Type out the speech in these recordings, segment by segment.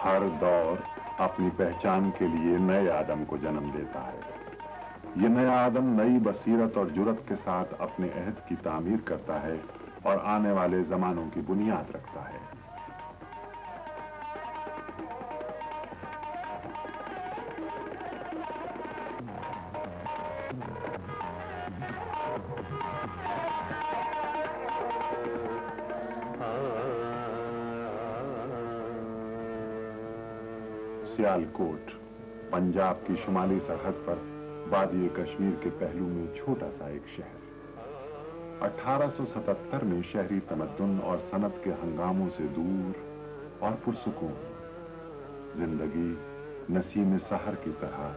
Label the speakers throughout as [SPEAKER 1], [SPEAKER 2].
[SPEAKER 1] ہر دور اپنی پہچان کے لیے نئے آدم کو جنم دیتا ہے. یہ نیا آدم نئی بصیرت اور جرت کے ساتھ اپنے عہد کی تعمیر کرتا ہے اور آنے والے زمانوں کی بنیاد رکھتا ہے. سیالکوٹ پنجاب کی شمالی سرحد پر وادی کشمیر کے پہلو میں چھوٹا سا ایک شہر. 1877 میں شہری تمدن اور صنعت کے ہنگاموں سے دور اور پرسکون زندگی نسیم سحر کی طرح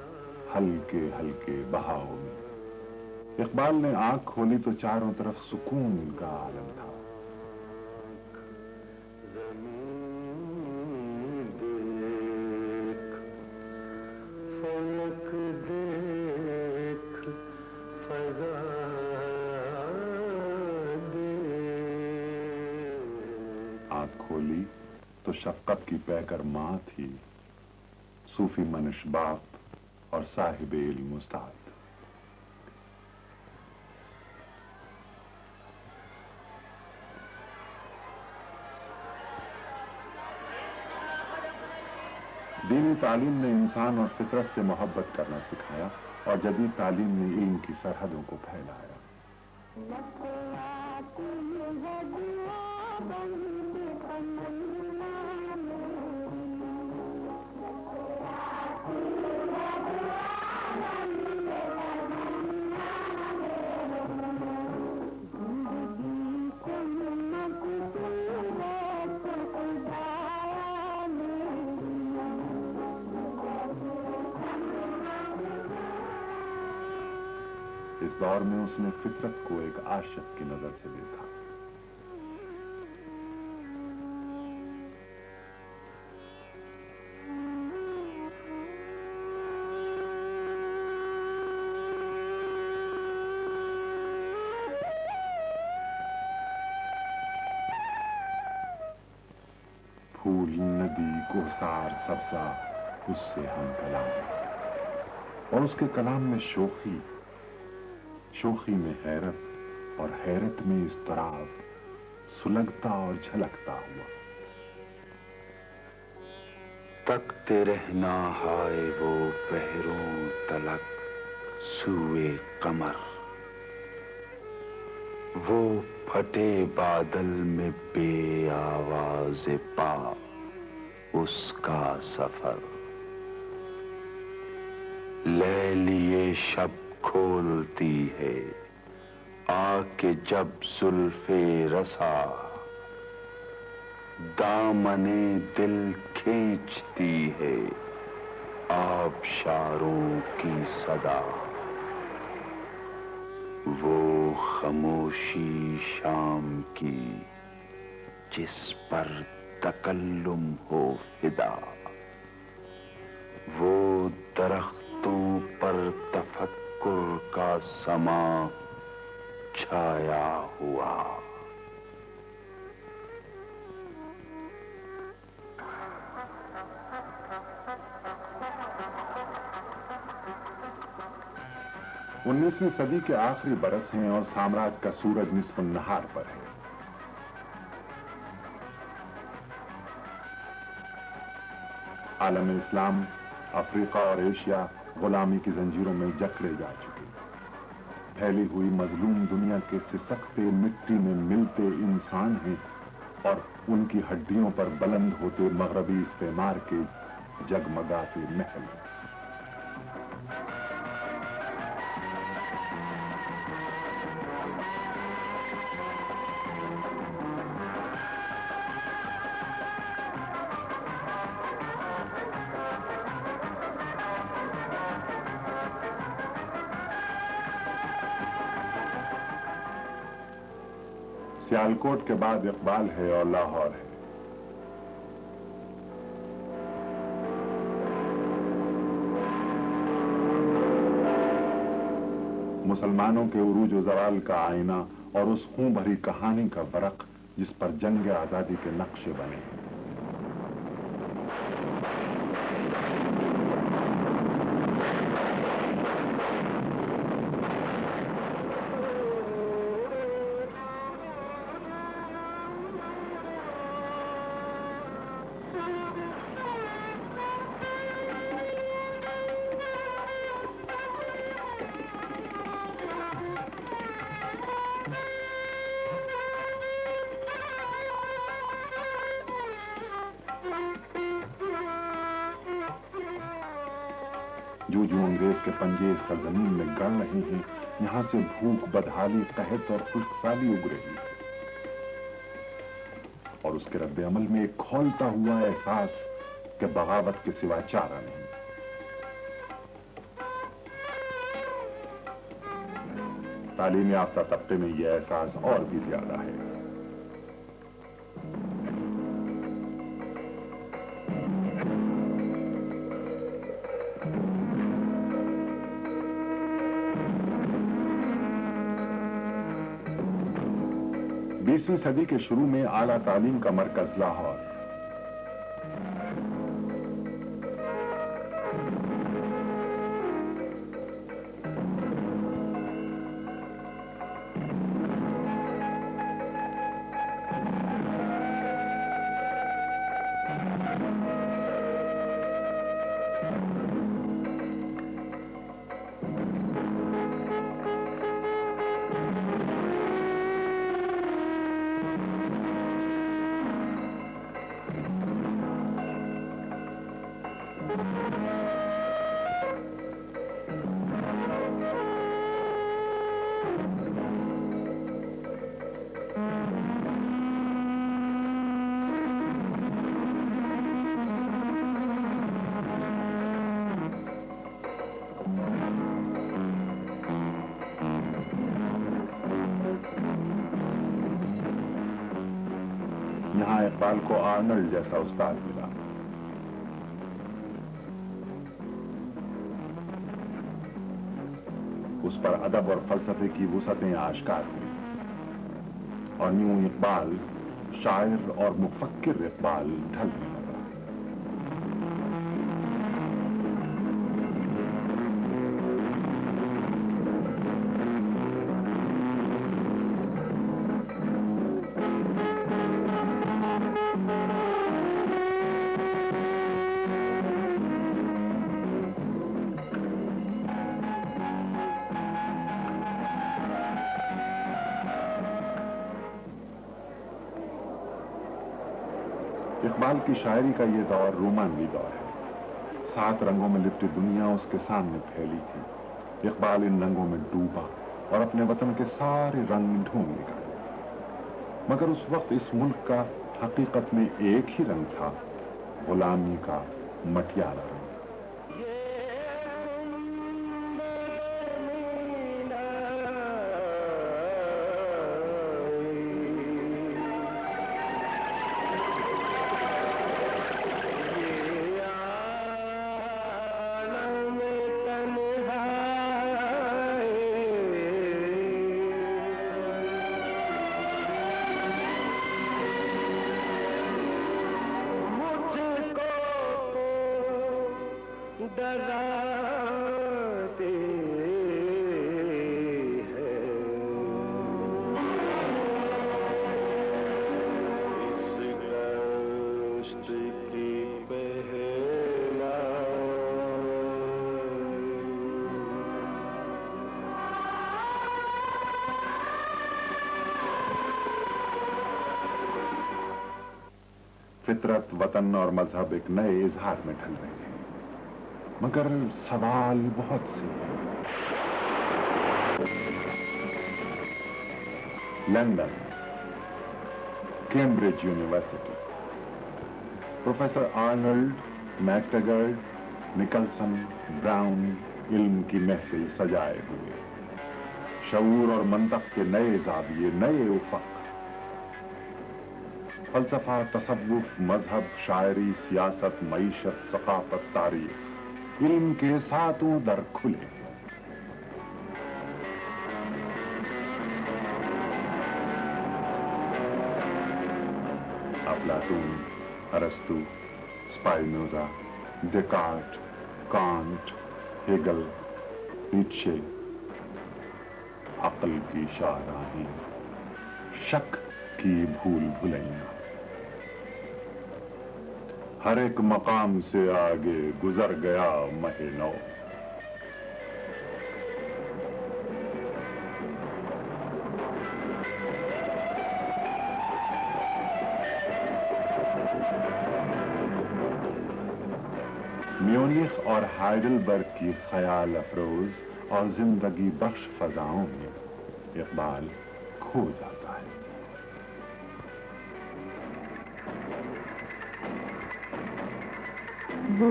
[SPEAKER 1] ہلکے ہلکے بہاؤ میں. اقبال نے آنکھ کھولی تو چاروں طرف سکون کا عالم تھا. آنکھ کھولی تو شفقت کی پیکر ماں تھی، صوفی منشبات اور صاحب علم استاد. دینی تعلیم نے انسان اور فطرت سے محبت کرنا سکھایا اور جدید تعلیم نے علم کی سرحدوں کو پھیلایا. اس دور میں اس نے فطرت کو ایک عاشق کی نظر سے دیکھا. پھول ندی کوسار سبزہ اس سے ہم کلام، اور اس کے کلام میں شوخی، شوخی میں حیرت اور حیرت میں اضطراب سلگتا اور جھلکتا ہوا.
[SPEAKER 2] تکتے رہنا ہائے وہ پہروں تلک سوئے قمر، وہ پھٹے بادل میں بے آواز پا اس کا سفر. لیلی شب کھولتی ہے آ کے جب زلف رسا، دامنے دل کھینچتی ہے آبشاروں کی صدا. وہ خاموشی شام کی جس پر تکلم ہو فدا، وہ درختوں پر تفکر کا سما چھایا ہوا.
[SPEAKER 1] انیسویں صدی کے آخری برس ہیں اور سامراج کا سورج نصف النہار پر ہے. عالم اسلام افریقہ اور ایشیا غلامی کی زنجیروں میں جکڑے جا چکے. پھیلی ہوئی مظلوم دنیا کے سسکتے مٹی میں ملتے انسان ہیں اور ان کی ہڈیوں پر بلند ہوتے مغربی استعمار کے جگمگاتے محل. سیالکوٹ کے بعد اقبال ہے اور لاہور ہے. مسلمانوں کے عروج و زوال کا آئینہ اور اس خون بھری کہانی کا ورق جس پر جنگ آزادی کے نقشے بنے ہیں. جو جو انگریز کے پنجے اس سرزمین میں گڑ رہے ہیں، یہاں سے بھوک، بدحالی، قحط اور خشک سالی اگ رہی ہے، اور اس کے رد عمل میں ایک کھولتا ہوا احساس کہ بغاوت کے سوا چارہ نہیں۔ تعلیم یافتہ طبقے میں یہ احساس اور بھی زیادہ ہے۔ بیسویں صدی کے شروع میں اعلیٰ تعلیم کا مرکز لاہور، یہاں اقبال کو آرنلڈ جیسا استاد ملا۔ اس پر ادب اور فلسفے کی وسعتیں آشکار ہوئی، اور یوں اقبال، شاعر اور مفکر اقبال ڈھلنے لگا۔ اقبال کی شاعری کا یہ دور رومانوی دور ہے۔ 7 رنگوں میں لپٹی دنیا اس کے سامنے پھیلی تھی۔ اقبال ان رنگوں میں ڈوبا اور اپنے وطن کے سارے رنگ ڈھونڈ نکالے، مگر اس وقت اس ملک کا حقیقت میں ایک ہی رنگ تھا، غلامی کا مٹیالہ رنگ۔ فطرت، وطن اور مذہب ایک نئے اظہار میں ڈھل رہے ہیں، مگر سوال بہت سے ہیں۔ London, Cambridge university, professor Arnold, McTaggart, Nicholson, Brown علم کی محفل سجائے ہوئے، شعور اور منطق کے نئے زاویے، نئے افق، فلسفہ، تصوف، مذہب، شاعری، سیاست، معیشت، ثقافت، تاریخ، علم کے 7 در کھلے۔ افلاطون، ارسطو، Spinoza, Descartes, can't, Hegel, Nietzsche, عقل کی شاہراہیں، شک کی بھول بھلیاں، ہر ایک مقام سے آگے گزر گیا مہ نو۔ میونخ اور ہائیڈلبرگ کی خیال افروز اور زندگی بخش فضاؤں میں اقبال کھو جاتا ہے.
[SPEAKER 3] وہ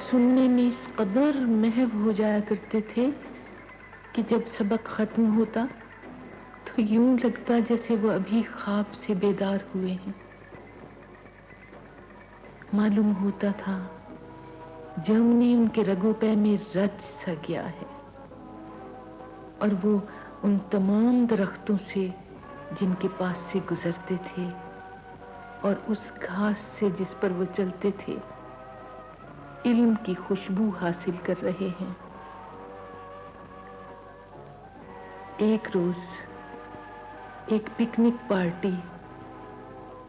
[SPEAKER 3] سننے میں اس قدر محو ہو جایا کرتے تھے کہ جب سبق ختم ہوتا تو یوں لگتا جیسے وہ ابھی خواب سے بیدار ہوئے ہیں. معلوم ہوتا تھا جرمنی ان کے رگوں پہ میں رچ سا گیا ہے، اور وہ ان تمام درختوں سے جن کے پاس سے گزرتے تھے اور اس گھاس سے جس پر وہ چلتے تھے علم کی خوشبو حاصل کر رہے ہیں. ایک روز ایک پکنک پارٹی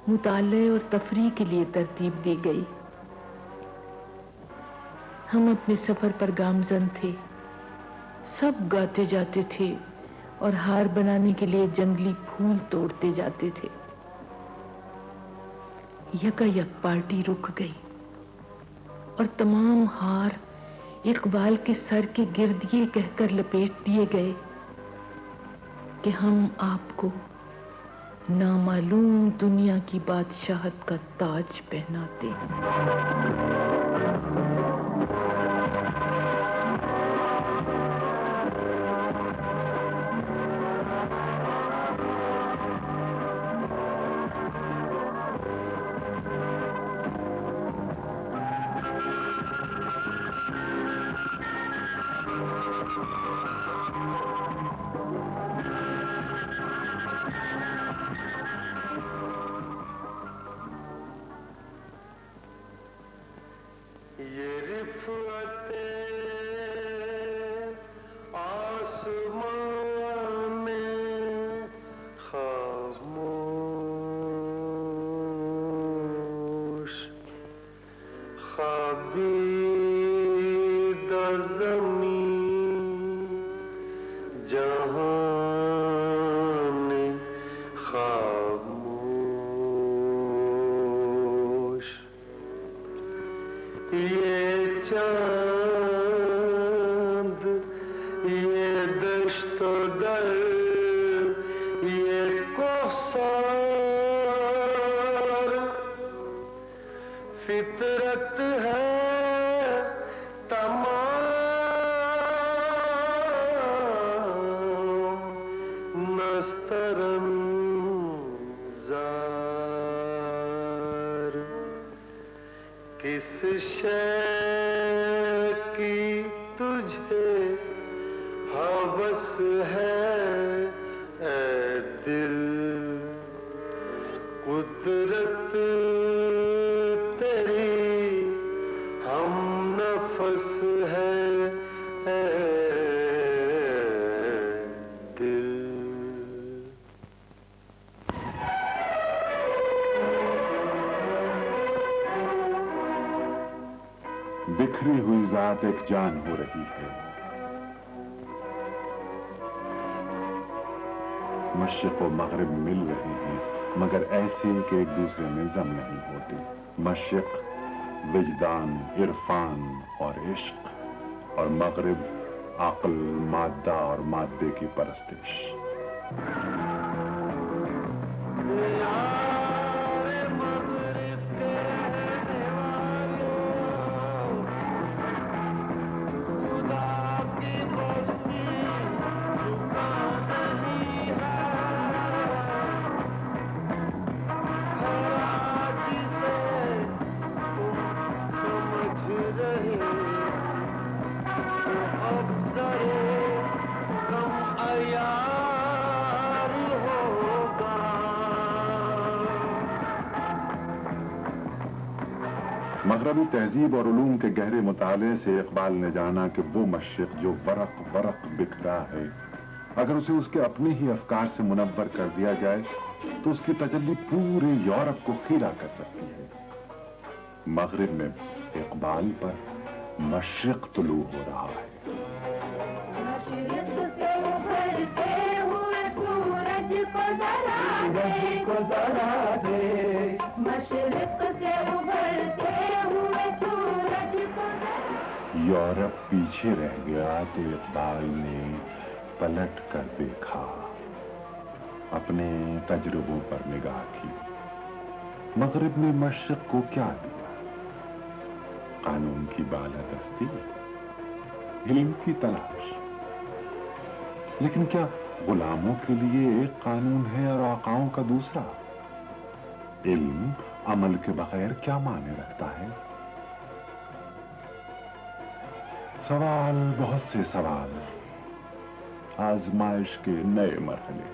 [SPEAKER 3] مطالعے اور تفریح کے لیے ترتیب دی گئی. ہم اپنے سفر پر گامزن تھے. سب گاتے جاتے تھے اور ہار بنانے کے لیے جنگلی پھول توڑتے جاتے تھے. یکایک پارٹی رک گئی اور تمام ہار اقبال کے سر کے گرد یہ کہہ کر لپیٹ دیے گئے کہ ہم آپ کو نامعلوم دنیا کی بادشاہت کا تاج پہناتے ہیں.
[SPEAKER 4] فطرت ہے تمام نسترن زار کس شے کی تجھے ہوس ہے اے دل قدرت
[SPEAKER 1] بکھری ہوئی ذات ایک جان ہو رہی ہے. مشرق و مغرب مل رہے ہیں مگر ایسے کہ ایک دوسرے میں ضم نہیں ہوتے. مشرق وجدان، عرفان اور عشق، اور مغرب عقل، مادہ اور مادے کی پرستش. مغربی تہذیب اور علوم کے گہرے مطالعے سے اقبال نے جانا کہ وہ مشرق جو ورق ورق بکھرا ہے، اگر اسے اس کے اپنے ہی افکار سے منور کر دیا جائے تو اس کی تجلی پورے یورپ کو خیرہ کر سکتی ہے. مغرب میں اقبال پر مشرق طلوع ہو رہا ہے.
[SPEAKER 5] مشرق سے ابھرتے ہوئے سورج
[SPEAKER 1] یورپ پیچھے رہ گیا تو اقبال نے پلٹ کر دیکھا، اپنے تجربوں پر نگاہ کی۔ مغرب نے مشرق کو کیا دیا؟ قانون کی بالادستی، علم کی تلاش۔ لیکن کیا غلاموں کے لیے ایک قانون ہے اور آقاؤں کا دوسرا؟ علم عمل کے بغیر کیا معنی رکھتا ہے؟ سوال، بہت سے سوال، آزمائش کے نئے مرحلے۔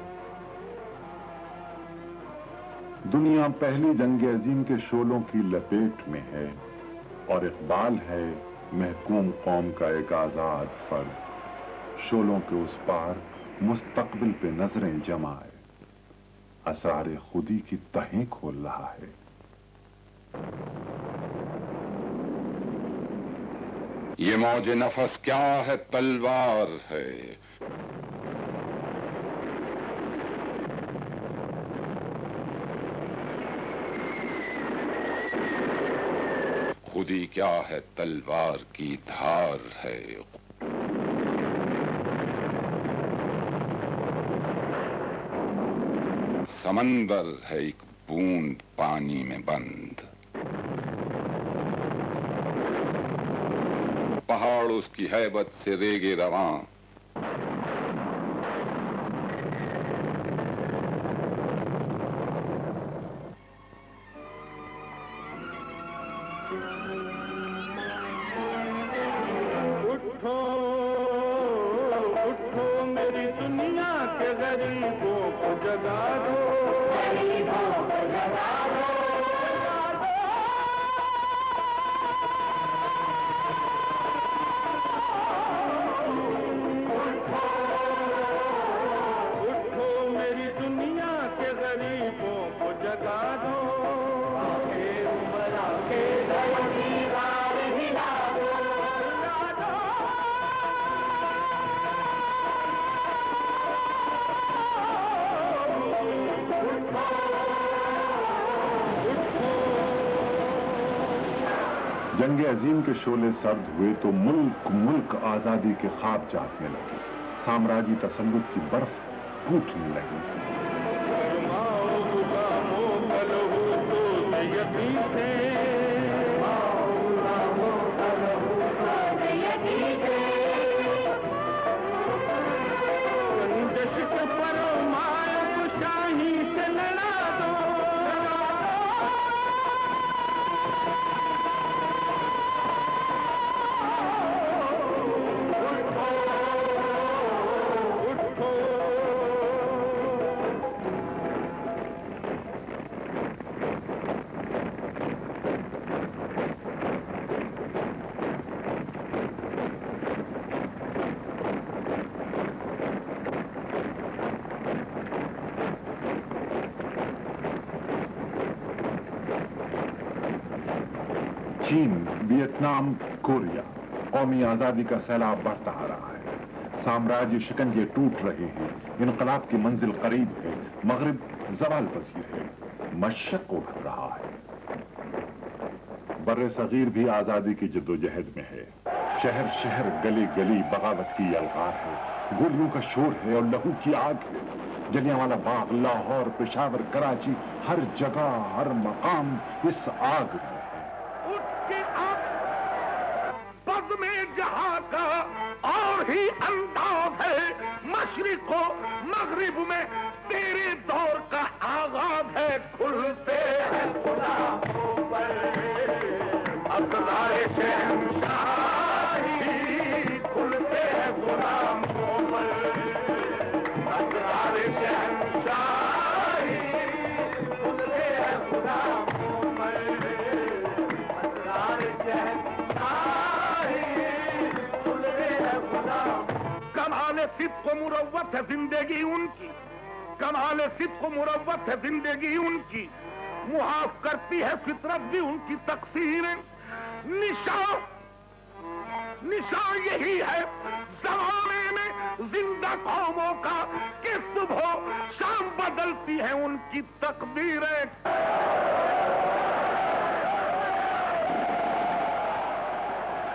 [SPEAKER 1] دنیا پہلی جنگ عظیم کے شعلوں کی لپیٹ میں ہے اور اقبال ہے محکوم قوم کا ایک آزاد فرد، شعلوں کے اس پار مستقبل پہ نظریں جمائے، اسرار خودی کی تہیں کھول رہا ہے۔
[SPEAKER 2] یہ موج نفس کیا ہے؟ تلوار ہے۔ خودی کیا ہے؟ تلوار کی دھار ہے۔ سمندر ہے ایک بوند پانی میں بند، پہاڑ اس کی ہیبت سے ریگے رواں،
[SPEAKER 1] جنگ عظیم کے شعلے سرد ہوئے تو ملک آزادی کے خواب جاگنے لگے، سامراجی تسلط کی برف ٹوٹنے لگی۔ چین، ویتنام، کوریا، قومی آزادی کا سیلاب بڑھتا آ رہا ہے، سامراجی شکنجے ٹوٹ رہے ہیں، انقلاب کی منزل قریب ہے، مغرب زوال پذیر ہے، مشرق اٹھ رہا ہے۔ بر صغیر بھی آزادی کی جدوجہد میں ہے، شہر شہر گلی گلی بغاوت کی یلغار ہے، گولیوں کا شور ہے اور لہو کی آگ ہے۔ جلیانوالہ باغ، لاہور، پشاور، کراچی، ہر جگہ ہر مقام اس آگ میں ہے۔
[SPEAKER 5] میں جہاں کا اور ہی انداز ہے، مشرق و مغرب میں تیرے دور کا آغاز ہے، کھلتے ہیں غلاموں پر اسرار شہنشاہی، کھلتے ہیں غلاموں پر اسرار شہنشاہی، کھلتے ہیں غلاموں پر اسرار شہنشاہی۔ کمال صدق و مروت ہے زندگی ان کی، کمال صدق و مروت ہے زندگی ان کی، معاف کرتی ہے فطرت بھی ان کی تقصیریں۔ نشان یہی ہے زمانے میں زندہ قوموں کا کہ صبح شام بدلتی ہے ان کی تقدیریں۔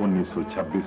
[SPEAKER 1] 1926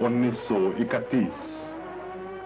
[SPEAKER 1] 1931,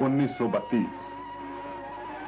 [SPEAKER 1] 1932,